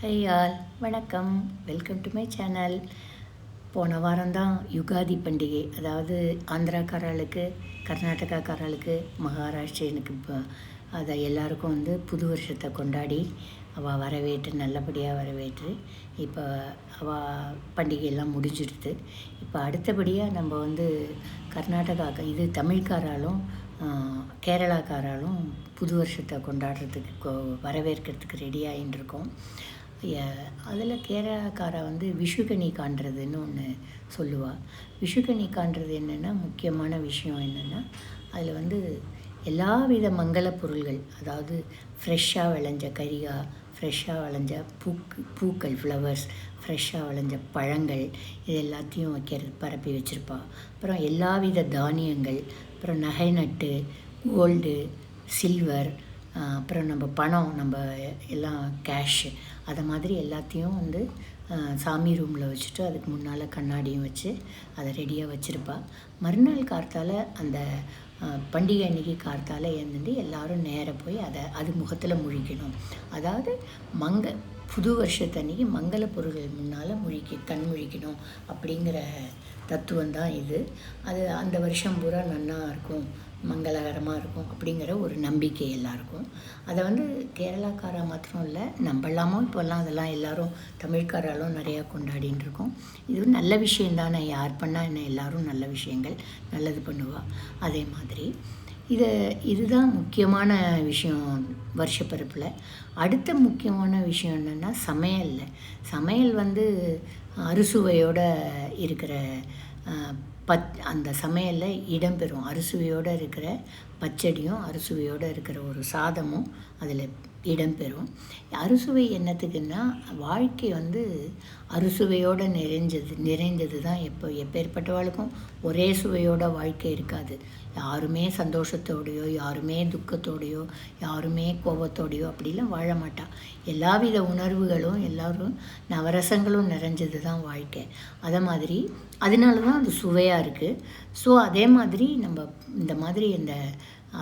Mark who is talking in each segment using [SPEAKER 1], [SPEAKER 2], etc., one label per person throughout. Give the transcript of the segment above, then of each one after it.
[SPEAKER 1] High all, வணக்கம். Welcome to my channel. போன வாரம் தான் யுகாதி பண்டிகை, அதாவது ஆந்திராக்காரர்களுக்கு, கர்நாடகாக்காரர்களுக்கு, மகாராஷ்டிரியனுக்கு இப்போ அதை எல்லாருக்கும் புது வருஷத்தை கொண்டாடி அவள் வரவேற்று நல்லபடியாக வரவேற்று இப்போ அவள் பண்டிகையெல்லாம் முடிஞ்சிடுது. இப்போ அடுத்தபடியாக நம்ம கர்நாடகா இது தமிழ்காராலும் கேரளாக்காராலும் புது வருஷத்தை கொண்டாடுறதுக்கு வரவேற்கிறதுக்கு ரெடி ஆகின்னு இருக்கோம். அதில் கேரளாக்காரை விஷுகனி காண்றதுன்னு ஒன்று சொல்லுவாள். விஷுகனி காண்றது என்னென்னா, முக்கியமான விஷயம் என்னென்னா, அதில் எல்லா வித மங்கள பொருள்கள், அதாவது ஃப்ரெஷ்ஷாக விளைஞ்ச கரிகாய், ஃப்ரெஷ்ஷாக விளைஞ்ச பூக்கள், ஃப்ளவர்ஸ், ஃப்ரெஷ்ஷாக விளைஞ்ச பழங்கள், இது எல்லாத்தையும் பரப்பி வச்சுருப்பா. அப்புறம் எல்லா வித தானியங்கள், அப்புறம் நகை நட்டு, கோல்டு, சில்வர், அப்புறம் நம்ம பணம், நம்ம எல்லாம் கேஷ், அதை மாதிரி எல்லாத்தையும் சாமி ரூமில் வச்சுட்டு அதுக்கு முன்னால் கண்ணாடியும் வச்சு அதை ரெடியாக வச்சுருப்பா. மறுநாள் கார்த்தால் அந்த பண்டிகை அன்றைக்கி கார்த்தால் எழுந்துட்டு எல்லோரும் நேராக போய் அது முகத்தில் முழிக்கணும். அதாவது புது வருஷத்தன்னைக்கு மங்கள பொருள்கள் முன்னால் கண் முழிக்கணும் அப்படிங்கிற தத்துவம் தான் இது. அது அந்த வருஷம் பூரா நன்னா இருக்கும், மங்களகரமாக இருக்கும் அப்படிங்கிற ஒரு நம்பிக்கை எல்லாருக்கும். அதை கேரளாக்காரா மாத்திரம் இல்லை, நம்மளாமோ இப்போல்லாம் அதெல்லாம் எல்லோரும் தமிழ்காராலும் நிறையா கொண்டாடின்னு இருக்கோம். இது நல்ல விஷயந்தானே, யார் பண்ணால் என்ன, எல்லோரும் நல்ல விஷயங்கள் நல்லது பண்ணுவாள். அதே மாதிரி இதுதான் முக்கியமான விஷயம் வருஷப்பிறப்பில். அடுத்த முக்கியமான விஷயம் என்னென்னா சமையல் அறுசுவையோடு இருக்கிற அந்த சமையலில் இடம்பெறும். அறுசுவையோடு இருக்கிற பச்சடியும் அறுசுவையோடு இருக்கிற ஒரு சாதமும் அதில் இடம்பெறும். அறுசுவை என்னத்துக்குன்னா, வாழ்க்கை அறுசுவையோடு நிறைந்தது தான். எப்பேற்பட்டவாளுக்கும் ஒரே சுவையோட வாழ்க்கை இருக்காது. யாருமே சந்தோஷத்தோடையோ, யாருமே துக்கத்தோடையோ, யாருமே கோபத்தோடையோ அப்படிலாம் வாழ மாட்டா. எல்லா வித உணர்வுகளும், எல்லோரும் நவரசங்களும் நிறைஞ்சது தான் வாழ்க்கை. அதை மாதிரி அதனால தான் அது சுவையாக இருக்குது. ஸோ அதே மாதிரி நம்ம இந்த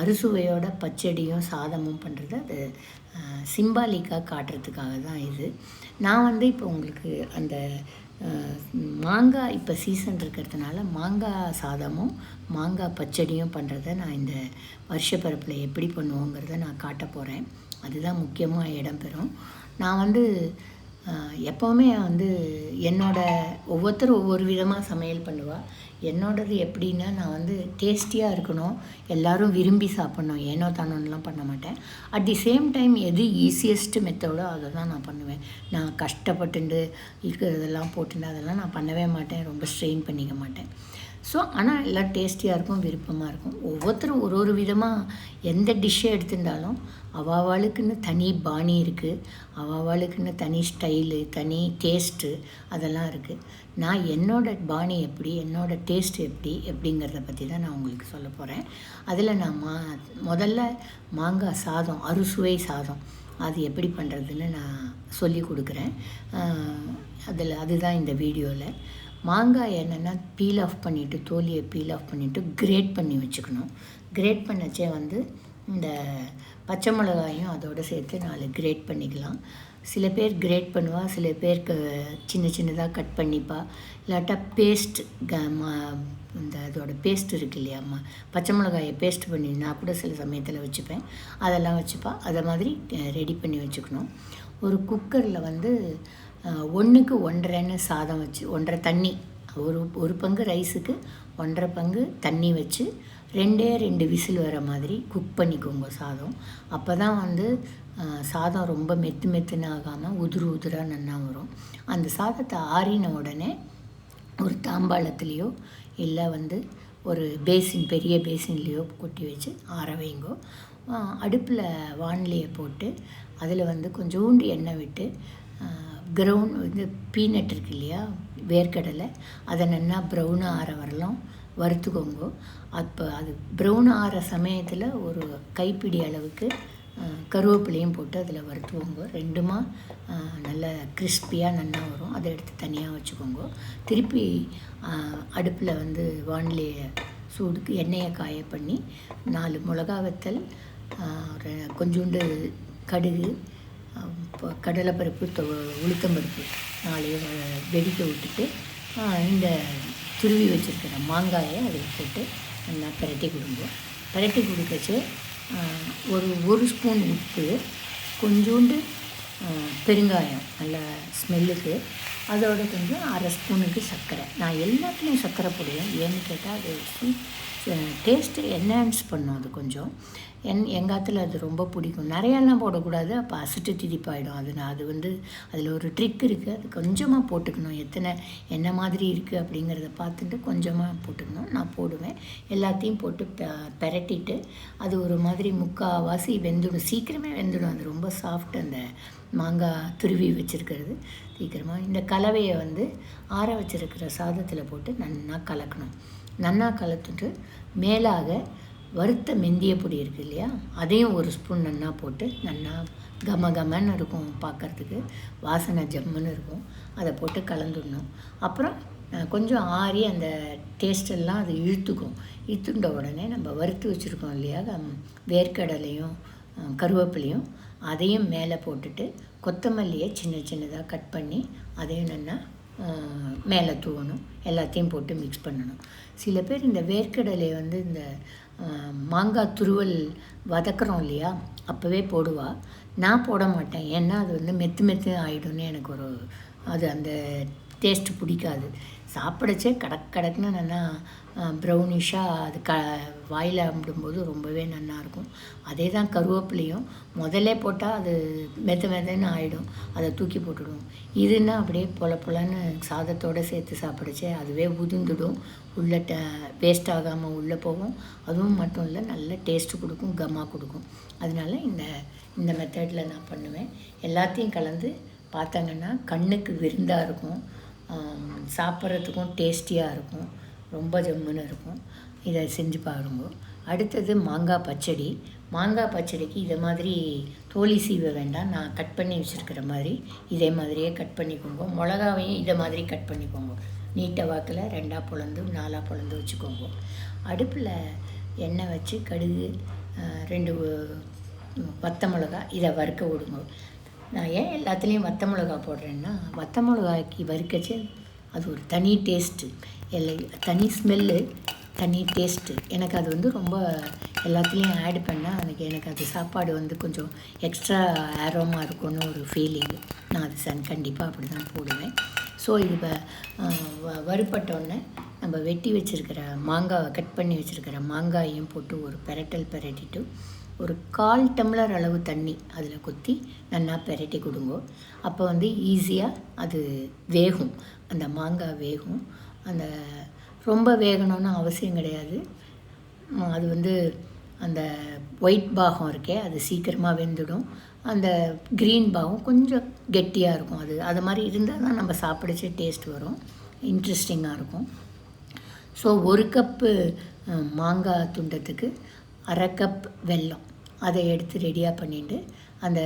[SPEAKER 1] அறுசுவையோட பச்சடியும் சாதமும் பண்ணுறது அது சிம்பாலிக்காக காட்டுறதுக்காக தான் இது. நான் இப்போ உங்களுக்கு அந்த மாங்காய் இப்போ சீசன் இருக்கிறதுனால மாங்காய் சாதமும் மாங்காய் பச்சடியும் பண்ணுறத நான் இந்த வருஷப்பிறப்பில் எப்படி பண்ணுவோங்கிறத நான் காட்ட போகிறேன். அதுதான் முக்கியமாக இடம்பெறும். நான் எப்போவுமே ஒவ்வொருத்தரும் ஒவ்வொரு விதமாக சமையல் பண்ணுவாள். என்னோடது எப்படின்னா, நான் டேஸ்டியாக இருக்கணும், எல்லோரும் விரும்பி சாப்பிட்ணும், ஏனோ தானோன்னெலாம் பண்ண மாட்டேன். அட் தி சேம் டைம் எது ஈஸியஸ்ட்டு மெத்தடோ அதை தான் நான் பண்ணுவேன். நான் கஷ்டப்பட்டுண்டு இருக்கிறதெல்லாம் போட்டுட்டு அதெல்லாம் நான் பண்ணவே மாட்டேன், ரொம்ப ஸ்ட்ரெயின் பண்ணிக்க மாட்டேன். ஸோ ஆனால் எல்லாம் டேஸ்டியாக இருக்கும், விருப்பமாக இருக்கும். ஒவ்வொருத்தரும் ஒரு விதமாக எந்த டிஷ்ஷை எடுத்துட்டாலும் அவாவாளுக்குன்னு தனி பாணி இருக்குது, அவாவாளுக்குன்னு தனி ஸ்டைலு, தனி டேஸ்ட்டு, அதெல்லாம் இருக்குது. நான் என்னோடய பாணி எப்படி, என்னோடய டேஸ்ட் எப்படிங்கிறத பற்றி தான் நான் உங்களுக்கு சொல்ல போகிறேன். அதில் நான் முதல்ல மாங்காய் சாதம், அறுசுவை சாதம், அது எப்படி பண்ணுறதுன்னு நான் சொல்லி கொடுக்குறேன். அதுதான் இந்த வீடியோவில். மாங்காய் என்னென்னா, பீல் ஆஃப் பண்ணிவிட்டு, தோலியை பீல் ஆஃப் பண்ணிவிட்டு கிரேட் பண்ணி வச்சுக்கணும். கிரேட் பண்ணச்சே இந்த பச்சை மிளகாயும் அதோடு சேர்த்து 4 கிரேட் பண்ணிக்கலாம். சில பேர் கிரேட் பண்ணுவா, சில பேருக்கு சின்ன சின்னதாக கட் பண்ணிப்பா. இல்லாட்டா பேஸ்ட் அதோட பேஸ்ட் இருக்கு இல்லையா, பச்சை மிளகாயை பேஸ்ட் பண்ணி நான் கூட சில சமயத்தில் வச்சுப்பேன், அதெல்லாம் வச்சுப்பா. அதை மாதிரி ரெடி பண்ணி வச்சுக்கணும். ஒரு குக்கரில் 1க்கு 1.5 சாதம் வச்சு, 1.5 தண்ணி, ஒரு பங்கு ரைஸுக்கு 1.5 பங்கு தண்ணி வச்சு 2 விசில் வர மாதிரி குக் பண்ணிக்கோங்க சாதம். அப்போ தான் சாதம் ரொம்ப மெத்துன்னு ஆகாமல் உதிராக நன்னா வரும். அந்த சாதத்தை ஆறின உடனே ஒரு தாம்பாளத்துலேயோ இல்லை ஒரு பெரிய பேசின்லேயோ கொட்டி வச்சு ஆற வைங்கோ. அடுப்பில் வாணலியை போட்டு அதில் கொஞ்சோண்டு எண்ணெய் விட்டு பீனட் இருக்கு இல்லையா, வேர்க்கடலை, அதை நல்லா ப்ரௌனாக ஆற வரலாம் வறுத்துக்கோங்க. அப்போ அது ப்ரௌன் ஆகிற சமயத்தில் ஒரு கைப்பிடி அளவுக்கு கருவேப்பிலையும் போட்டு அதில் வறுத்துவோங்க. ரெண்டுமா நல்ல கிறிஸ்பியாக நல்லா வரும். அதை எடுத்து தனியாக வச்சுக்கோங்க. திருப்பி அடுப்பில் வாணலியை சூடுக்கு எண்ணெயை காய பண்ணி 4 மிளகா வத்தல், கொஞ்சோண்டு கடுகு, இப்போ கடலைப்பருப்பு உளுத்தம்பருப்பு 4 வெடிக்க விட்டுட்டு இந்த துருவி வச்சுருக்கிற மாங்காயை அதில் போட்டு நல்லா பிரட்டி கொடுங்க. பிரட்டி கொடுக்கச்சு ஒரு ஸ்பூன் உப்பு, கொஞ்சோண்டு பெருங்காயம் நல்ல ஸ்மெல்லுக்கு, அதோட கொஞ்சம் 1/2 ஸ்பூனுக்கு சர்க்கரை. நான் எல்லாத்துலேயும் சர்க்கரை போடுவேன். ஏன்னு கேட்டால் அது டேஸ்ட்டு என்ஹான்ஸ் பண்ணும். அது கொஞ்சம் எங்காத்தில் அது ரொம்ப பிடிக்கும். நிறையாலாம் போடக்கூடாது, அப்போ அசட்டு திதிப்பாயிடும். அது அதில் ஒரு ட்ரிக் இருக்குது. அது கொஞ்சமாக போட்டுக்கணும். என்ன மாதிரி இருக்குது அப்படிங்கிறத பார்த்துட்டு கொஞ்சமாக போட்டுக்கணும். நான் போடுவேன். எல்லாத்தையும் போட்டு பெரட்டிட்டு அது ஒரு மாதிரி முக்கால்வாசி வெந்துடும். சீக்கிரமே வெந்துடும். அது ரொம்ப சாஃப்ட். அந்த மாங்காய் துருவி வச்சுருக்கிறது சீக்கிரமாக. இந்த கலவையை ஆற வச்சுருக்கிற சாதத்தில் போட்டு நன்னா கலக்கணும். நன்னா கலத்துட்டு மேலாக வறுத்த மெந்திய பொடி இருக்குது இல்லையா, அதையும் 1 ஸ்பூன் நன்னா போட்டு நன்னா கமன்னு இருக்கும். பார்க்குறதுக்கு வாசனை ஜம்முன்னு இருக்கும். அதை போட்டு கலந்துடணும். அப்புறம் கொஞ்சம் ஆறி அந்த டேஸ்டெல்லாம் அது இழுத்துண்ட உடனே நம்ம வறுத்து வச்சுருக்கோம் இல்லையா வேர்க்கடலையும் கருவேப்பிலையும், அதையும் மேலே போட்டுட்டு கொத்தமல்லியை சின்னதாக கட் பண்ணி அதையும் நல்லா மேலே தூவணும். எல்லாத்தையும் போட்டு மிக்ஸ் பண்ணணும். சில பேர் இந்த வேர்க்கடலையை இந்த மாங்காய் துருவல் வதக்குறோம் இல்லையா, அப்போவே போடுவா. நான் போட மாட்டேன். ஏன்னா அது மெத்து ஆகிடும்னு எனக்கு அந்த டேஸ்ட்டு பிடிக்காது. சாப்பிடச்சே கடக்குன்னு நல்லா ப்ரௌனிஷாக அது வாயில் அம்பிடும்போது ரொம்பவே நல்லாயிருக்கும். அதே தான் கருவேப்பிலையும் முதல்ல போட்டால் அது மெதுன்னு ஆகிடும். அதை தூக்கி போட்டுடுவோம். இதுன்னா அப்படியே பொலன்னு சாதத்தோடு சேர்த்து சாப்பிடச்சே அதுவே உதிர்ந்துடும். உள்ளே வேஸ்ட் ஆகாமல் உள்ளே போகும். அதுவும் மட்டும் இல்லை, நல்ல டேஸ்ட்டு கொடுக்கும், கம்மாக கொடுக்கும். அதனால இந்த மெத்தடில் நான் பண்ணுவேன். எல்லாத்தையும் கலந்து பார்த்தாங்கன்னா கண்ணுக்கு விருந்தாக இருக்கும். சாப்பிட்றதுக்கும் டேஸ்டியாக இருக்கும். ரொம்ப ஜம்முன்னு இருக்கும். இதை செஞ்சு பாருங்க. அடுத்தது மாங்காய் பச்சடி. மாங்காய் பச்சடிக்கு இதை மாதிரி தோலி சீவ வேண்டாம். நான் கட் பண்ணி வச்சுருக்கிற மாதிரி இதே மாதிரியே கட் பண்ணிக்கோங்க. மிளகாவையும் இதை மாதிரி கட் பண்ணிக்கோங்க. நீட்டை வாக்கில் 2ஆக பொளந்து 4ஆக பொளந்து வச்சுக்கோங்க. அடுப்பில் எண்ணெய் வச்சு கடுகு 2 வத்த மிளகா இதை வறுக்க விடுங்க. நான் ஏன் எல்லாத்துலேயும் வத்த மிளகா போடுறேன்னா, வத்த மிளகாய்க்கு வறுக்கச்சு அது ஒரு தனி டேஸ்ட்டு, தனி ஸ்மெல்லு, தனி டேஸ்ட்டு. எனக்கு அது ரொம்ப எல்லாத்துலேயும் ஆட் பண்ணால் எனக்கு அது சாப்பாடு கொஞ்சம் எக்ஸ்ட்ரா ஆரோமா இருக்கும்னு ஒரு ஃபீலிங்கு. நான் அது கண்டிப்பாக அப்படி தான் போடுவேன். ஸோ இது வறுப்பட்டோடனே நம்ம வெட்டி வச்சுருக்கிற மாங்காவை கட் பண்ணி வச்சுருக்கிற மாங்காயையும் போட்டு ஒரு பெரட்டிட்டு ஒரு 1/4 டம்ளர் அளவு தண்ணி அதில் கொத்தி நல்லா பெரட்டி கொடுங்க. அப்போ ஈஸியாக அது வேகும். அந்த மாங்காய் வேகும். அந்த ரொம்ப வேகணும்னு அவசியம் கிடையாது. அது அந்த ஒயிட் பாகம் இருக்கே அது சீக்கிரமாக வெந்துடும். அந்த க்ரீன் பாகம் கொஞ்சம் கெட்டியாக இருக்கும். அது மாதிரி இருந்தால் தான் நம்ம சாப்பிடச்சே டேஸ்ட் வரும், இன்ட்ரெஸ்டிங்காக இருக்கும். ஸோ 1 கப்பு மாங்காய் துண்டத்துக்கு 1/2 கப் வெல்லம் அதை எடுத்து ரெடியாக பண்ணிட்டு அந்த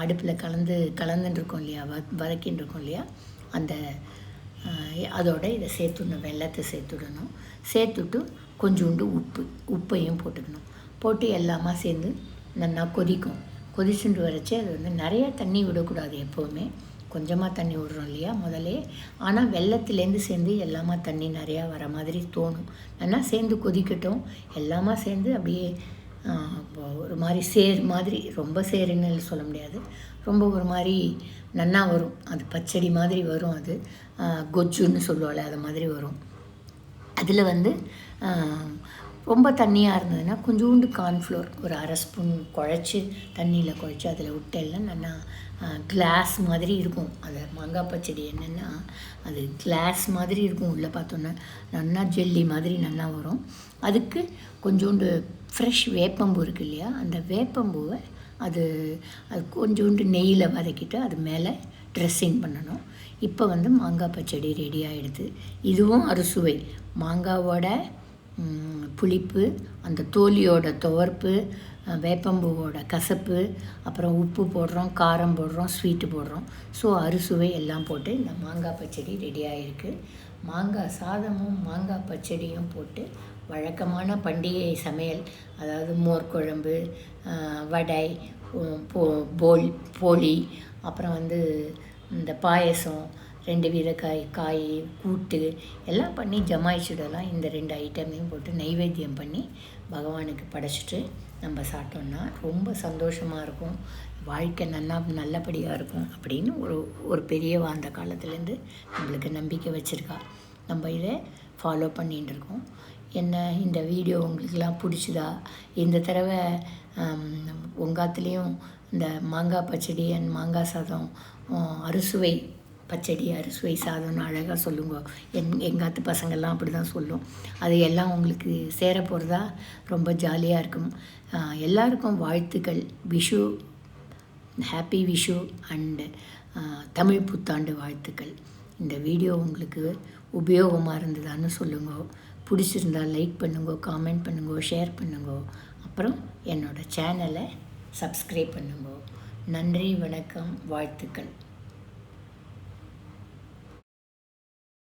[SPEAKER 1] அடுப்பில் கலந்துன்னு இருக்கோம் இல்லையா, வதக்கின்னு இருக்கோம் இல்லையா, அதோட இதை சேர்த்துடணும். வெல்லத்தை சேர்த்துடணும். சேர்த்துட்டு கொஞ்சோண்டு உப்பையும் போட்டுக்கணும். போட்டு எல்லாமா சேர்ந்து நல்லா கொதிச்சுட்டு வரைச்சி அது நிறைய தண்ணி விடக்கூடாது. எப்போவுமே கொஞ்சமாக தண்ணி விடுறோம் இல்லையா முதலே. ஆனால் வெல்லத்துலேருந்து சேர்ந்து எல்லாமா தண்ணி நிறையா வர மாதிரி தோணும். நல்லா சேர்ந்து கொதிக்கட்டும். எல்லாமா சேர்ந்து அப்படியே ஒரு மாதிரி சேர் மாதிரி, ரொம்ப சேருன்னு சொல்ல முடியாது, ரொம்ப ஒரு மாதிரி நன்னா வரும். அது பச்சடி மாதிரி வரும். அது கொஜ்ஜுன்னு சொல்லுவாள், அது மாதிரி வரும். அதில் ரொம்ப தண்ணியாக இருந்ததுன்னா கொஞ்சோண்டு கார்ன்ஃப்ளோர் ஒரு 1/2 ஸ்பூன் தண்ணியில் குழச்சி அதில் விட்டெல்லாம் நல்லா கிளாஸ் மாதிரி இருக்கும். அது மாங்காய் பச்சடி என்னென்னா அது கிளாஸ் மாதிரி இருக்கும். உள்ளே பார்த்தோன்னா நல்லா ஜெல்லி மாதிரி நல்லா வரும். அதுக்கு கொஞ்சோண்டு ஃப்ரெஷ் வேப்பம்பூ இருக்குது இல்லையா, அந்த வேப்பம்பூவை அது கொஞ்சோண்டு நெய்யில் வதக்கிட்டு அது மேலே ட்ரெஸ்ஸிங் பண்ணணும். இப்போ மாங்காய் பச்சடி ரெடி ஆகிடுது. இதுவும் அறுசுவை. மாங்காவோட புளிப்பு, அந்த தோலியோட துவர்ப்பு, வேப்பம்பூவோட கசப்பு, அப்புறம் உப்பு போடுறோம், காரம் போடுறோம், ஸ்வீட்டு போடுறோம். ஸோ அறுசுவை எல்லாம் போட்டு இந்த மாங்காய் பச்சடி ரெடி ஆகிருக்கு. மாங்காய் சாதமும் மாங்காய் பச்சடியும் போட்டு வழக்கமான பண்டிகை சமையல், அதாவது மோர் குழம்பு, வடை, போல் போளி, அப்புறம் வந்து இந்த பாயசம், 2 வித காய் கூட்டு எல்லாம் பண்ணி ஜமாயிச்சுடலாம். இந்த 2 ஐட்டமையும் போட்டு நைவேத்தியம் பண்ணி பகவானுக்கு படைச்சிட்டு நம்ம சாப்பிட்டோம்னா ரொம்ப சந்தோஷமாக இருக்கும், வாழ்க்கை நல்லபடியாக இருக்கும் அப்படின்னு ஒரு பெரியவா அந்த காலத்துலேருந்து நம்மளுக்கு நம்பிக்கை வச்சுருக்கா. நம்ம இதை ஃபாலோ பண்ணிகிட்டு இருக்கோம். என்ன இந்த வீடியோ உங்களுக்கெல்லாம் பிடிச்சிதா? இந்த தடவை உங்காத்துலேயும் இந்த மாங்காய் பச்சடி அண்ட் மாங்காய் சாதம், அறுசுவை பச்சடி, அறுசுவை சாதம்னு அழகாக சொல்லுங்க. எங்காத்து பசங்கள்லாம் அப்படி தான் சொல்லும். அது எல்லாம் உங்களுக்கு சேர போகிறதா ரொம்ப ஜாலியாக இருக்கும். எல்லாருக்கும் வாழ்த்துக்கள். விஷு, ஹாப்பி விஷு அண்டு தமிழ் புத்தாண்டு வாழ்த்துக்கள். இந்த வீடியோ உங்களுக்கு உபயோகமாக இருந்ததான்னு சொல்லுங்க. பிடிச்சிருந்தால் லைக் பண்ணுங்க, காமெண்ட் பண்ணுங்க, ஷேர் பண்ணுங்க. அப்புறம் என்னோடய சேனலை சப்ஸ்கிரைப் பண்ணுங்க. நன்றி, வணக்கம், வாழ்த்துக்கள்.